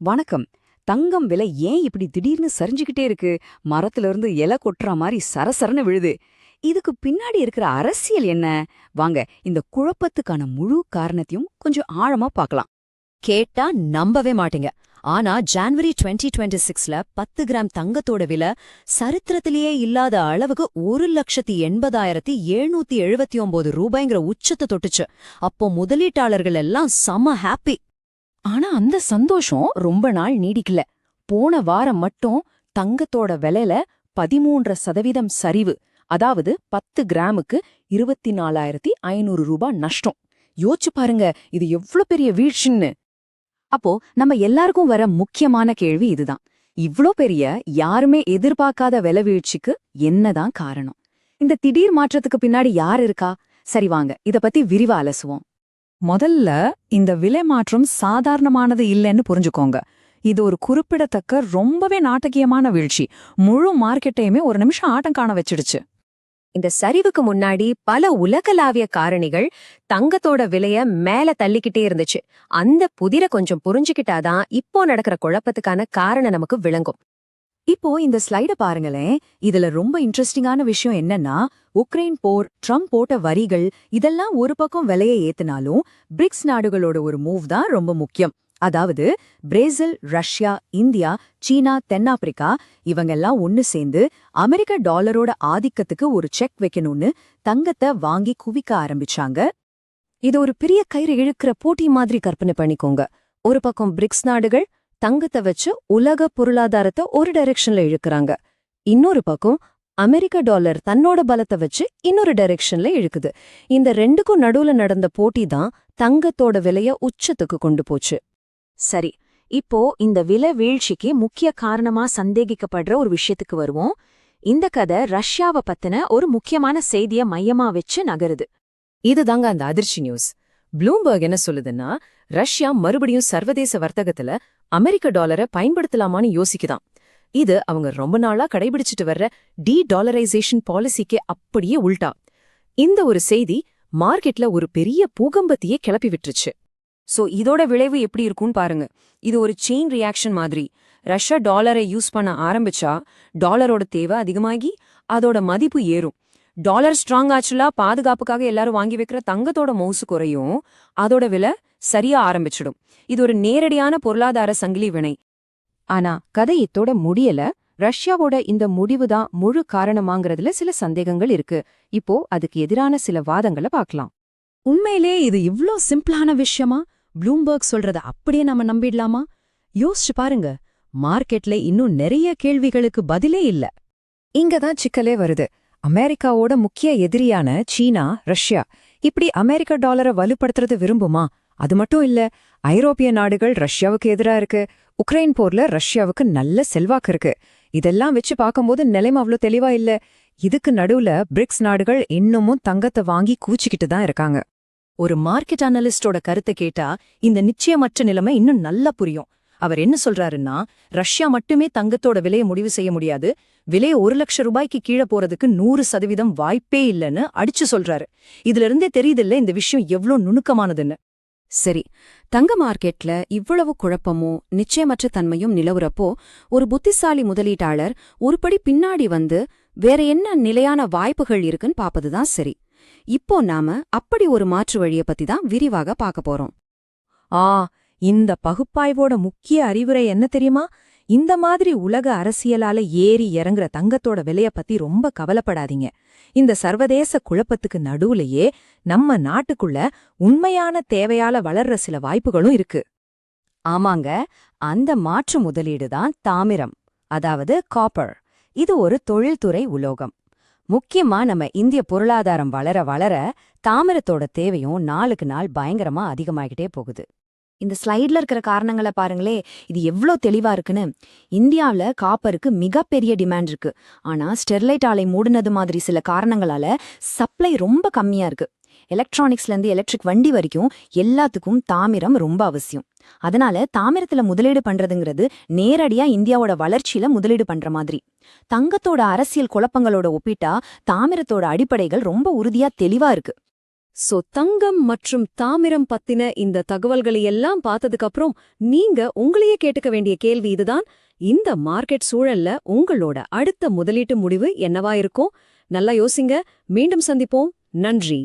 வணக்கம். தங்கம் விலை ஏன் இப்படி திடீர்னு சரிஞ்சுக்கிட்டே இருக்கு? மரத்துல இருந்து இலை கொட்டுற மாதிரி சரசரன்னு விழுது. இதுக்கு பின்னாடி இருக்கிற அரசியல் என்ன? வாங்க இந்த குழப்பத்துக்கான முழு காரணத்தையும் கொஞ்சம் ஆழமா பார்க்கலாம். கேட்டா நம்பவே மாட்டீங்க. ஆனா ஜான்வரி 2026ல 10 கிராம் தங்கத்தோட விலை சரித்திரத்திலேயே இல்லாத அளவுக்கு 1,80,779 ரூபாய்ங்கிற உச்சத்தை தொட்டுச்சு. அப்போ முதலீட்டாளர்கள் எல்லாம் செம ஹாப்பி. ஆனா அந்த சந்தோஷம் ரொம்ப நாள் நீடிக்கல. போன வாரம் மட்டும் தங்கத்தோட விலையில 13% சரிவு. அதாவது 10 கிராமுக்கு 24,500 ரூபாய் நஷ்டம். யோசிச்சு பாருங்க, இது எவ்ளோ பெரிய வீழ்ச்சின்னு. அப்போ நம்ம எல்லாருக்கும் வர முக்கியமான கேள்வி இதுதான். இவ்ளோ பெரிய யாருமே எதிர்பார்க்காத விலை வீழ்ச்சிக்கு என்னதான் காரணம்? இந்த திடீர் மாற்றத்துக்கு பின்னாடி யார் இருக்கா? சரி வாங்க இத பத்தி விரிவா அலசுவோம். முதல்ல இந்த விலை மாற்றம் சாதாரணமானது இல்லைன்னு புரிஞ்சுக்கோங்க. இது ஒரு குறிப்பிடத்தக்க ரொம்பவே நாடகீயமான வீழ்ச்சி. முழு மார்க்கெட்டையுமே ஒரு நிமிஷம் ஆட்டம் காண வச்சிடுச்சு. இந்த சரிவுக்கு முன்னாடி பல உலகளாவிய காரணிகள் தங்கத்தோட விலைய மேல தள்ளிக்கிட்டே இருந்துச்சு. அந்த புதிரை கொஞ்சம் புரிஞ்சுக்கிட்டாதான் இப்போ நடக்கிற குழப்பத்துக்கான காரணம் நமக்கு விளங்கும். இப்போ இந்த ஸ்லைட பாருங்களேன். இதுல ரொம்ப இன்ட்ரெஸ்டிங்கான விஷயம் என்னன்னா, உக்ரைன் போர், ட்ரம்ப் போட்ட வரிகள் இதெல்லாம் ஒரு பக்கம் விலையை ஏத்துனாலும் பிரிக்ஸ் நாடுகளோட ஒரு மூவ் தான் ரொம்ப முக்கியம். அதாவது பிரேசில், ரஷ்யா, இந்தியா, சீனா, தென்னாப்பிரிக்கா இவங்கெல்லாம் ஒன்னு சேர்ந்து அமெரிக்க டாலரோட ஆதிக்கத்துக்கு ஒரு செக் வைக்கணும்னு தங்கத்தை வாங்கி குவிக்க ஆரம்பிச்சாங்க. இது ஒரு பெரிய கயிறு இழுக்கிற போட்டி மாதிரி கற்பனை பண்ணிக்கோங்க. ஒரு பக்கம் பிரிக்ஸ் நாடுகள் தங்கத்தை வச்சு உலக பொருளாதாரத்தை ஒரு டைரக்ஷன்ல இழுக்கறாங்க. இன்னொரு பக்கம் அமெரிக்க டாலர் தன்னோட பலத்தை வச்சு இன்னொரு டைரக்ஷன்ல இழுக்குது. இந்த ரெண்டுக்கும் நடுவுல நடந்த போட்டி தான் தங்கத்தோட விலைய உச்சத்துக்கு கொண்டு போச்சு. சரி, இப்போ இந்த விலை வீழ்ச்சிக்கு முக்கிய காரணமா சந்தேகிக்கப்படுற ஒரு விஷயத்துக்கு வருவோம். இந்த கதை ரஷ்யாவை பத்தின ஒரு முக்கியமான செய்திய மையமா வச்சு நகருது. இதுதாங்க அந்த அதிர்ச்சி நியூஸ். ப்ளூம்பர்க் என்ன சொல்லுதுன்னா, ரஷ்யா மறுபடியும் சர்வதேச வர்த்தகத்துல அமெரிக்க டாலரை பயன்படுத்தலாமான்னு யோசிக்குதாம். இது அவங்க ரொம்ப நாளா கடைபிடிச்சிட்டு வர்ற டாலரைசேஷன் பாலிசிக்கே அப்படியே உல்டா. இந்த ஒரு செய்தி மார்க்கெட்ல ஒரு பெரிய பூகம்பத்தையே கிளப்பி விட்டுருச்சு. சோ இதோட விளைவு எப்படி இருக்கும்னு பாருங்க. இது ஒரு செயின் ரியாக்ஷன் மாதிரி. ரஷ்யா டாலரை யூஸ் பண்ண ஆரம்பிச்சா டாலரோட தேவை அதிகமாகி அதோட மதிப்பு ஏறும். டாலர் ஸ்ட்ராங் ஆச்சுலா பாதுகாப்புக்காக எல்லாரும் வாங்கி வைக்கிற தங்கத்தோட மவுசு குறையும், அதோட விலை சரியா ஆரம்பிச்சிடும். இது ஒரு நேரடியான பொருளாதார சங்கிலி வினை. ஆனா கதை இத்தோட முடியல. ரஷ்யாவோட இந்த முடிவுதான் முழு காரணமாங்கறதுல சில சந்தேகங்கள் இருக்கு. இப்போ அதுக்கு எதிரான சில வாதங்களை பார்க்கலாம். உண்மையிலே இது இவ்ளோ சிம்பிளான விஷயமா? ப்ளூம்பர்க் சொல்றத அப்படியே நம்ம நம்பிடலாமா? யோசிச்சு பாருங்க. மார்க்கெட்ல இன்னும் நிறைய கேள்விகளுக்கு பதிலே இல்ல. இங்கதான் சிக்கலே வருது. அமெரிக்காவோட முக்கிய எதிரியான சீனா, ரஷ்யா இப்படி அமெரிக்க டாலரை வலுப்படுத்துறது விரும்புமா? அது மட்டும் இல்ல, ஐரோப்பிய நாடுகள் ரஷ்யாவுக்கு எதிரா இருக்கு. உக்ரைன் போர்ல ரஷ்யாவுக்கு நல்ல செல்வாக்கு இருக்கு. இதெல்லாம் வச்சு பார்க்கும்போது நிலைமை அவ்வளோ தெளிவா இல்ல. இதுக்கு நடுவுல பிரிக்ஸ் நாடுகள் இன்னமும் தங்கத்தை வாங்கி கூச்சிக்கிட்டு தான் இருக்காங்க. ஒரு மார்க்கெட் அனலிஸ்டோட கருத்தை கேட்டா இந்த நிச்சயமற்ற நிலைமை இன்னும் நல்லா புரியும். அவர் என்ன சொல்றாருன்னா, ரஷ்யா மட்டுமே தங்கத்தோட விலையை முடிவு செய்ய முடியாது. விலையை 1,00,000 ரூபாய்க்கு கீழே போறதுக்கு 100% வாய்ப்பே இல்லைன்னு அடிச்சு சொல்றாரு. இதுல இருந்தே தெரியுதில்ல இந்த விஷயம் எவ்ளோ நுணுக்கமானதுன்னு. சரி, தங்க மார்க்கெட்ல இவ்வளவு குழப்பமும் நிச்சயமற்ற தன்மையும் நிலவுறப்போ ஒரு புத்திசாலி முதலீட்டாளர் ஒருபடி பின்னாடி வந்து வேற என்ன நிலையான வாய்ப்புகள் இருக்குன்னு பாப்பதுதான் சரி. இப்போ நாம அப்படி ஒரு மாற்று வழியை பத்தி தான் விரிவாக பார்க்க போறோம். இந்த பகுப்பாய்வோட முக்கிய அறிவுரை என்ன தெரியுமா? இந்த மாதிரி உலக அரசியலால ஏறி இறங்குற தங்கத்தோட விலைய பத்தி ரொம்ப கவலைப்படாதீங்க. இந்த சர்வதேச குழப்பத்துக்கு நடுவுலயே நம்ம நாட்டுக்குள்ள உண்மையான தேவையால வளர்ற சில வாய்ப்புகளும் இருக்கு. ஆமாங்க, அந்த மாற்று முதலீடு தான் தாமிரம், அதாவது காப்பர். இது ஒரு தொழில்துறை உலோகம். முக்கியமா நம்ம இந்திய பொருளாதாரம் வளர வளர தாமிரத்தோட தேவையும் நாளுக்கு நாள் பயங்கரமா அதிகமாகிட்டே போகுது. இந்த ஸ்லைட்ல இருக்கிற காரணங்களை பாருங்களே, இது எவ்ளோ தெளிவா இருக்குன்னு. இந்தியாவில காப்பருக்கு மிகப்பெரிய டிமாண்ட் இருக்கு. ஆனா ஸ்டெர்லைட் ஆலை மூடுனது மாதிரி சில காரணங்களால சப்ளை ரொம்ப கம்மியா இருக்கு. எலக்ட்ரானிக்ஸ்ல இருந்து எலக்ட்ரிக் வண்டி வரைக்கும் எல்லாத்துக்கும் தாமிரம் ரொம்ப அவசியம். அதனால தாமிரத்துல முதலீடு பண்றதுங்கிறது நேரடியா இந்தியாவோட வளர்ச்சியில முதலீடு பண்ற மாதிரி. தங்கத்தோட அரசியல் குழப்பங்களோட ஒப்பிட்டா தாமிரத்தோட அடிப்படைகள் ரொம்ப உறுதியா தெளிவா இருக்கு. சோ தங்கம் மற்றும் தாமிரம் பத்தின இந்த தகவல்களை எல்லாம் பார்த்ததுக்கு அப்புறம் நீங்க உங்களையே கேட்டுக்க வேண்டிய கேள்வி இதுதான்: இந்த மார்க்கெட் சூழல்ல உங்களோட அடுத்த முதலீட்டு முடிவு என்னவா இருக்கும்? நல்லா யோசிங்க. மீண்டும் சந்திப்போம். நன்றி.